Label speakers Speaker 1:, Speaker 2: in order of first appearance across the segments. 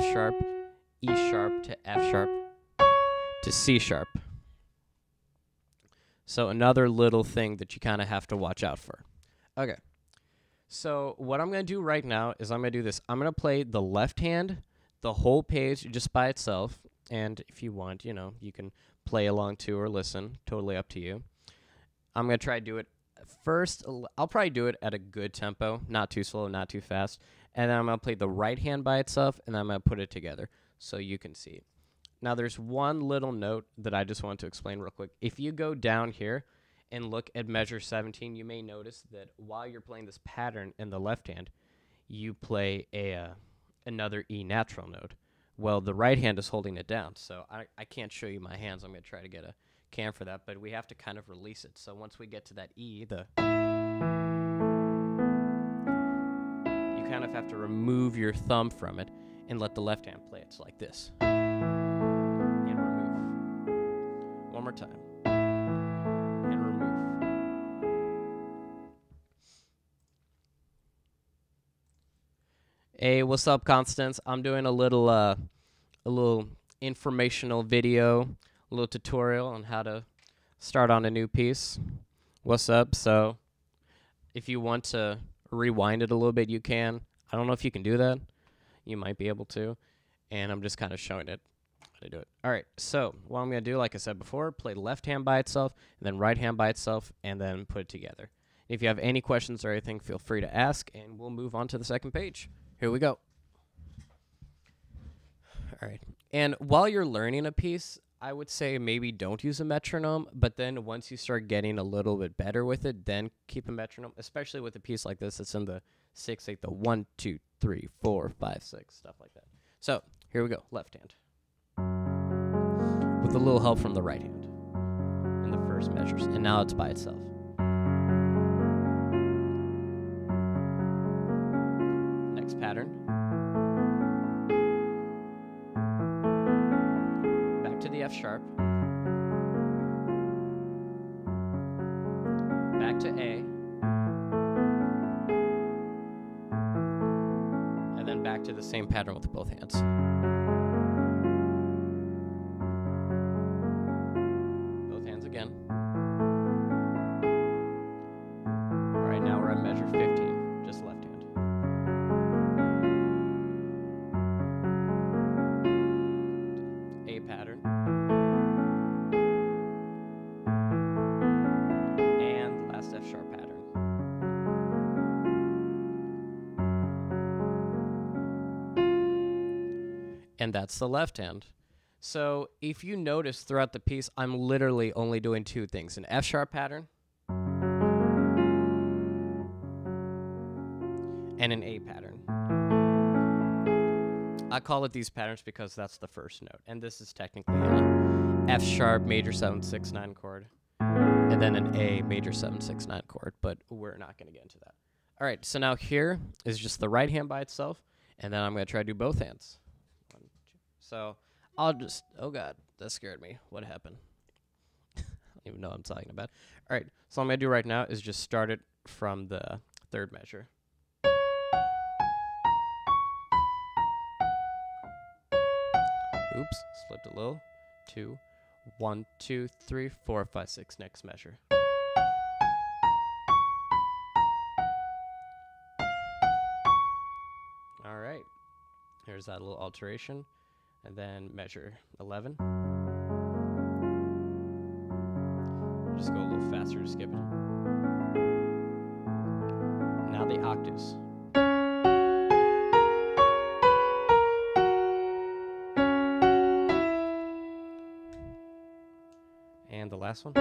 Speaker 1: F sharp, E sharp to F sharp to C sharp. So another little thing that you kind of have to watch out for. Okay. So what I'm going to do right now is I'm going to do this. I'm going to play the left hand, the whole page just by itself. And if you want, you know, you can play along too or listen. Totally up to you. I'm going to try to do it first. I'll probably do it at a good tempo, not too slow, not too fast. And then I'm going to play the right hand by itself, and then I'm going to put it together so you can see it. Now, there's one little note that I just want to explain real quick. If you go down here and look at measure 17, you may notice that while you're playing this pattern in the left hand, you play another E natural note. Well, the right hand is holding it down, so I can't show you my hands. I'm going to try to get a cam for that, but we have to kind of release it. So once we get to that E, you kind of have to remove your thumb from it and let the left hand play it. It's like this. And remove. One more time. And remove. Hey, what's up, Constance? I'm doing a little informational video, a little tutorial on how to start on a new piece. What's up? So if you want to rewind it a little bit, you can. I don't know if you can do that. You might be able to. And I'm just kind of showing it how to do it. All right, so what I'm going to do, like I said before, play left hand by itself, and then right hand by itself, and then put it together. If you have any questions or anything, feel free to ask, and we'll move on to the second page. Here we go. All right. And while you're learning a piece, I would say maybe don't use a metronome, but then once you start getting a little bit better with it, then keep a metronome, especially with a piece like this that's in the 6/8, the 1, 2, 3, 4, 5, 6, stuff like that. So here we go, left hand. With a little help from the right hand in the first measures, and now it's by itself. Next pattern. Back to the F sharp. Back to A. And then back to the same pattern with both hands. Both hands again. All right, now we're at measure 15, just left hand. A pattern. And last F sharp pattern. And that's the left hand. So if you notice throughout the piece, I'm literally only doing two things, an F sharp pattern and an A pattern. I call it these patterns because that's the first note. And this is technically an F sharp major 7, 6, 9 chord, and then an A major 7, 6, 9 chord, but we're not going to get into that. All right, so now here is just the right hand by itself, and then I'm going to try to do both hands. So I'll just, oh God, that scared me. What happened? I don't even know what I'm talking about. All right, so what I'm going to do right now is just start it from the third measure. Oops, slipped a little. 2, 1, 2, 3, 4, 5, 6. Next measure. All right, here's that little alteration. And then measure 11. Just go a little faster to skip it. Now the octaves. And the last one.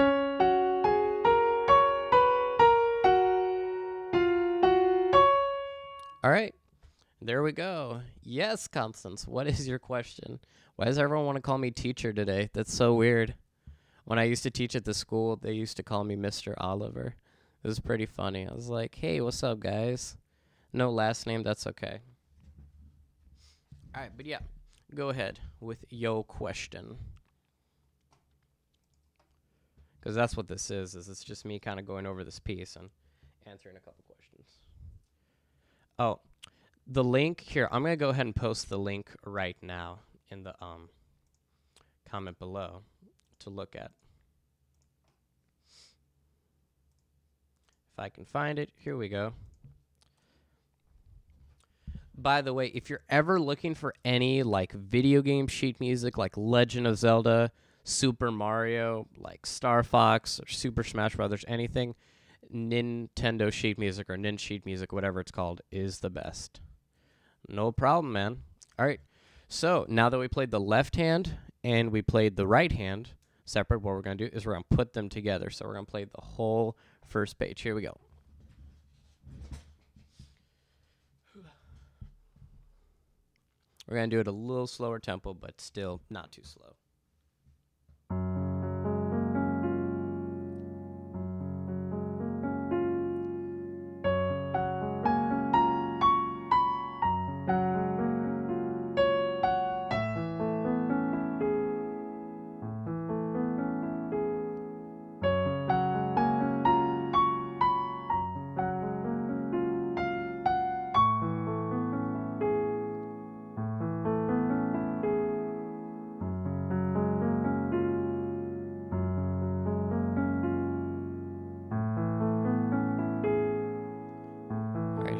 Speaker 1: All right. There we go. Yes, Constance, what is your question? Why does everyone want to call me teacher today? That's so weird. When I used to teach at the school, they used to call me Mr. Oliver. It was pretty funny. I was like, hey, what's up, guys? No last name, that's okay. All right, but yeah, go ahead with your question. Because that's what this is it's just me kind of going over this piece and answering a couple questions. Oh, The link here, I'm going to go ahead and post the link right now in the comment below to look at. If I can find it, here we go. By the way, if you're ever looking for any like video game sheet music like Legend of Zelda, Super Mario, like Star Fox or Super Smash Brothers, anything, Nintendo sheet music or Nin sheet music, whatever it's called, is the best. No problem, man. All right. So now that we played the left hand and we played the right hand separate, what we're going to do is we're going to put them together. So we're going to play the whole first page. Here we go. We're going to do it a little slower tempo, but still not too slow.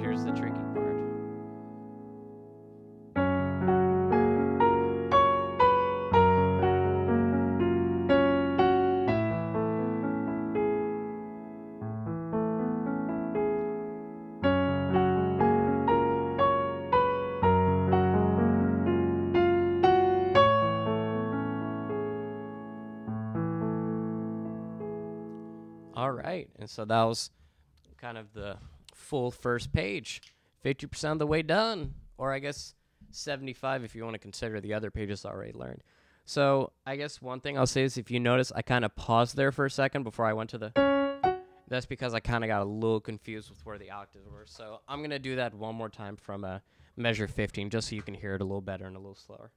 Speaker 1: Here's the tricky part. All right, and so that was kind of the full first page, 50% of the way done, or I guess 75 if you want to consider the other pages already learned. So I guess one thing I'll say is if you notice I kind of paused there for a second before I went to the, that's because I kind of got a little confused with where the octaves were. So I'm going to do that one more time from measure 15 just so you can hear it a little better and a little slower.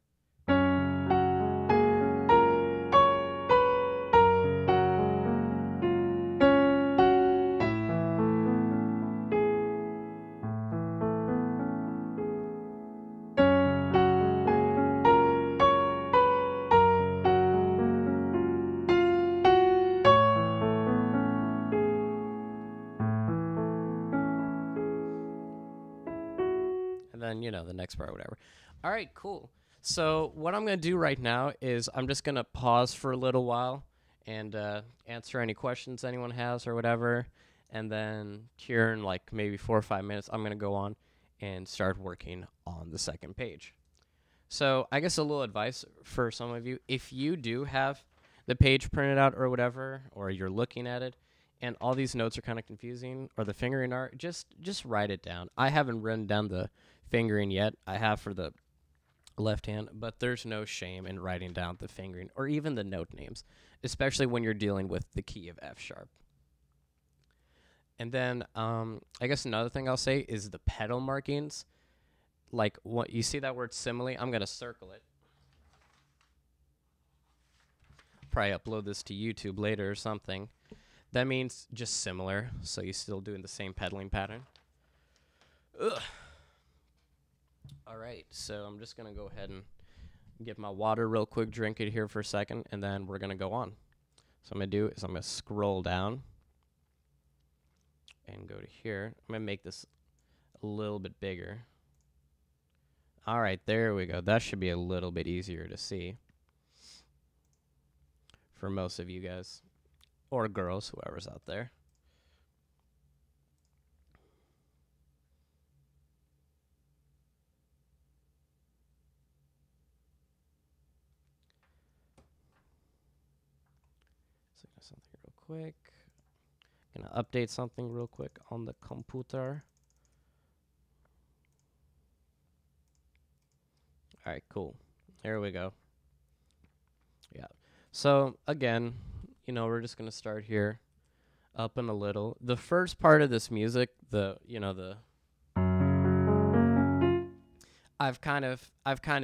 Speaker 1: And then, you know, the next part, whatever. All right, cool. So what I'm going to do right now is I'm just going to pause for a little while and answer any questions anyone has or whatever. And then here in like maybe 4 or 5 minutes, I'm going to go on and start working on the second page. So I guess a little advice for some of you, if you do have the page printed out or whatever, or you're looking at it, and all these notes are kind of confusing, or the fingering art, just write it down. I haven't written down the fingering yet. I have for the left hand, but there's no shame in writing down the fingering or even the note names, especially when you're dealing with the key of F sharp. And then I guess another thing I'll say is the pedal markings. Like what you see that word simile, I'm going to circle it. Probably upload this to YouTube later or something. That means just similar, so you're still doing the same pedaling pattern. Ugh. All right, so I'm just going to go ahead and get my water real quick, drink it here for a second, and then we're going to go on. So what I'm going to do is I'm going to scroll down and go to here. I'm going to make this a little bit bigger. All right, there we go. That should be a little bit easier to see for most of you guys. Or girls, whoever's out there. So something real quick. Gonna update something real quick on the computer. All right, cool. Here we go. Yeah. So again, you know, we're just gonna start here, up and a little. The first part of this music, I've kind of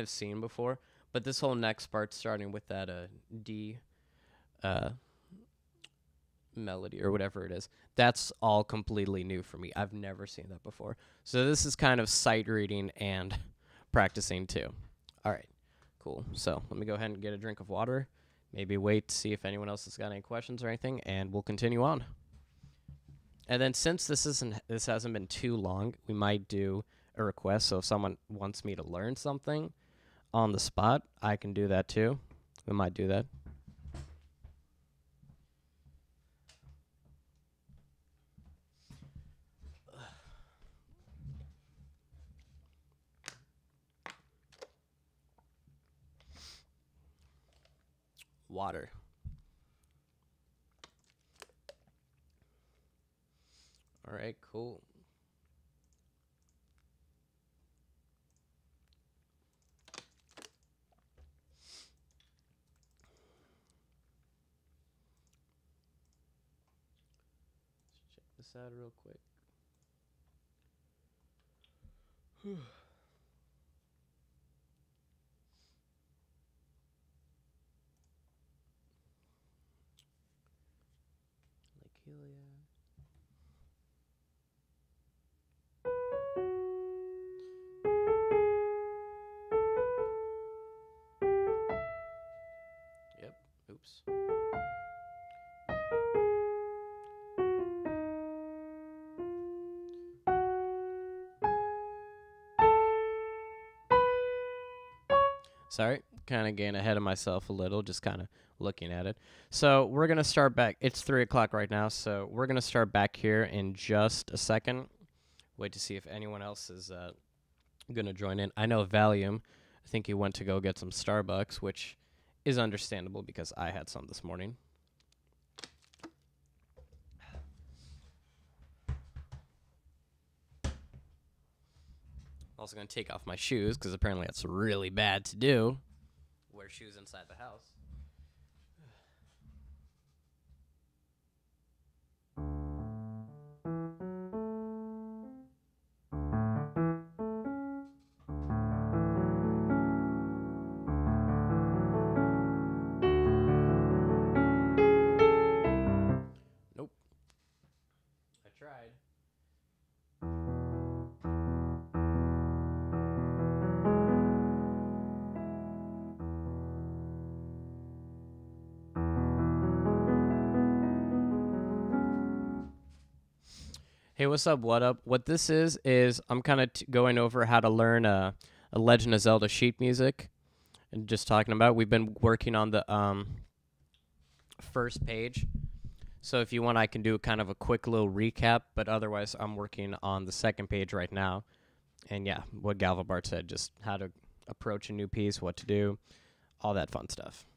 Speaker 1: seen before, but this whole next part, starting with that D, melody or whatever it is. That's all completely new for me. I've never seen that before. So this is kind of sight reading and practicing too. All right, cool. So let me go ahead and get a drink of water. Maybe wait to see if anyone else has got any questions or anything, and we'll continue on. And then since this hasn't been too long, we might do a request. So if someone wants me to learn something on the spot, I can do that too. We might do that. Water. All right, cool. Let's check this out real quick. Lake Hylia. Yep. Oops. Sorry, kind of getting ahead of myself a little, just kind of looking at it. So we're going to start back. It's 3 o'clock right now, so we're going to start back here in just a second. Wait to see if anyone else is going to join in. I know Valium, I think he went to go get some Starbucks, which is understandable because I had some this morning. Also going to take off my shoes because apparently that's really bad to do. Wear shoes inside the house. Nope. I tried. Hey, what's up? What up? What this is I'm kind of going over how to learn a Legend of Zelda sheet music, and just talking about. We've been working on the first page, so if you want, I can do kind of a quick little recap. But otherwise, I'm working on the second page right now, and yeah, what Galvabart said, just how to approach a new piece, what to do, all that fun stuff.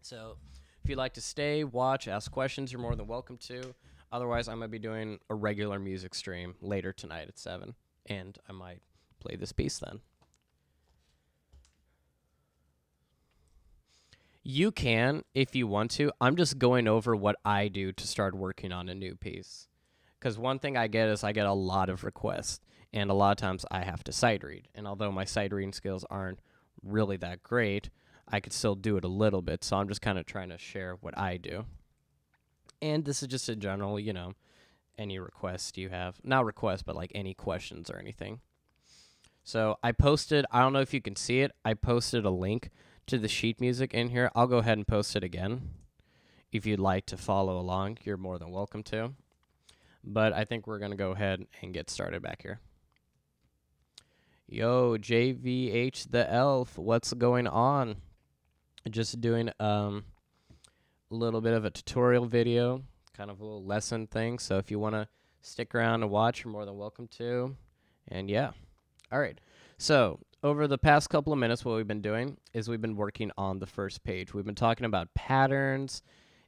Speaker 1: So if you'd like to stay, watch, ask questions, you're more than welcome to. Otherwise, I'm going to be doing a regular music stream later tonight at 7, and I might play this piece then. You can, if you want to. I'm just going over what I do to start working on a new piece. Because one thing I get is I get a lot of requests, and a lot of times I have to sight read. And although my sight reading skills aren't really that great, I could still do it a little bit, so I'm just kind of trying to share what I do. And this is just a general, you know, any requests you have. Not requests, but like any questions or anything. So I posted, I don't know if you can see it, I posted a link to the sheet music in here. I'll go ahead and post it again. If you'd like to follow along, you're more than welcome to. But I think we're going to go ahead and get started back here. Yo, JVH the Elf, what's going on? Just doing a little bit of a tutorial video, kind of a little lesson thing. So if you want to stick around and watch, you're more than welcome to. And yeah. All right. So over the past couple of minutes, what we've been doing is we've been working on the first page. We've been talking about patterns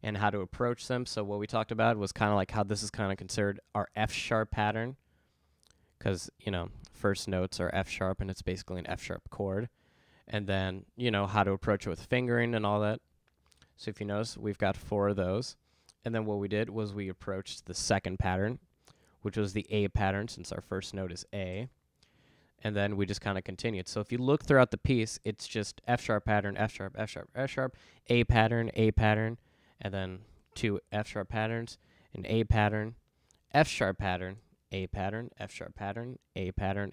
Speaker 1: and how to approach them. So what we talked about was kind of like how this is kind of considered our F-sharp pattern. Because, you know, first notes are F-sharp, and it's basically an F-sharp chord. And then, you know, how to approach it with fingering and all that. So if you notice, we've got 4 of those. And then what we did was we approached the second pattern, which was the A pattern, since our first note is A. and then we just kind of continued. So if you look throughout the piece, it's just F sharp pattern, F sharp, F sharp, F sharp, A pattern, and then 2 F sharp patterns, an A pattern, F sharp pattern, A pattern, F sharp pattern, A pattern,